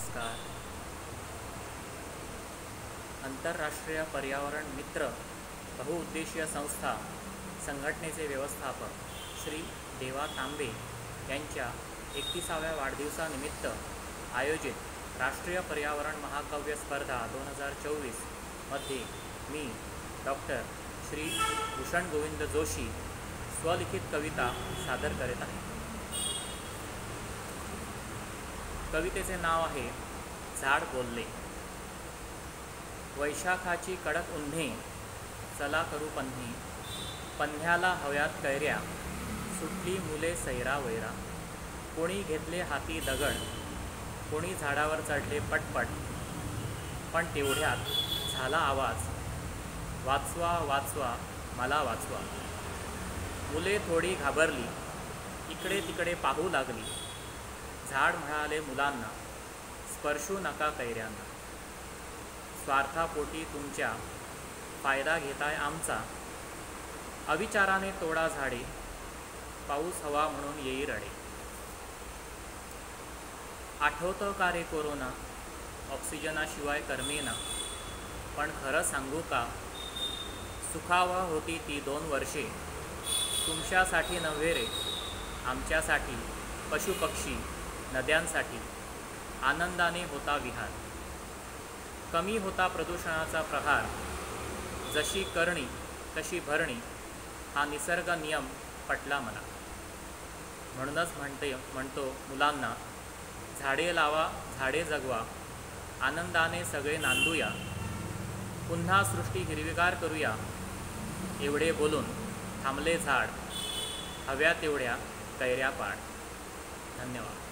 नमस्कार. आंतरराष्ट्रीय पर्यावरण मित्र बहुउद्देशीय संस्था संघटनेचे व्यवस्थापक श्री देवा तांबे यांच्या 31व्या वाढदिवसानिमित्त आयोजित राष्ट्रीय पर्यावरण महाकाव्य स्पर्धा 2024 मध्ये मी डॉक्टर श्री भूषण गोविंद जोशी स्वलिखित कविता सादर करीत आहे. कवितेचे नाव आहे झाड बोलले. वैशाखाची कडक उन्हे चला करू पन्ही, पन्ह्याला हव्यात कैऱ्या सुटली मुले सैरा वैरा. कोणी घेतले हाती दगड, कोणी झाडावर चढले पटपट, पण तेवढ्यात झाला आवाज वाचवा वाचवा मला वाचवा. मुले थोडी घाबरली, इकडे तिकडे पाहू लागली. झाड म्हणाले मुलांना, स्पर्शू नका कैऱ्यांना. स्वार्थापोटी तुमच्या फायदा घेताय आमचा. अविचाराने तोडा झाडे, पाऊस हवा म्हणून येई रडे. आठवतं का रे कोरोना, ऑक्सिजनाशिवाय करमेना. पण खरं सांगू का, सुखावह होती ती 2 वर्षे. तुमच्यासाठी नव्हे रे, आमच्यासाठी, पशुपक्षी नद्यांसाठी. आनंदाने होता विहार, कमी होता प्रदूषणाचा प्रहार. जशी करणी तशी भरणी, हा निसर्ग नियम पटला मला. म्हणूनच म्हणतो मुलांना, झाडे लावा झाडे जगवा, आनंदाने सगळे नांदूया. पुन्हा सृष्टी हिरवीगार करूया. एवढे बोलून थांबले झाड, हव्या तेवढ्या कैऱ्या पाड. धन्यवाद.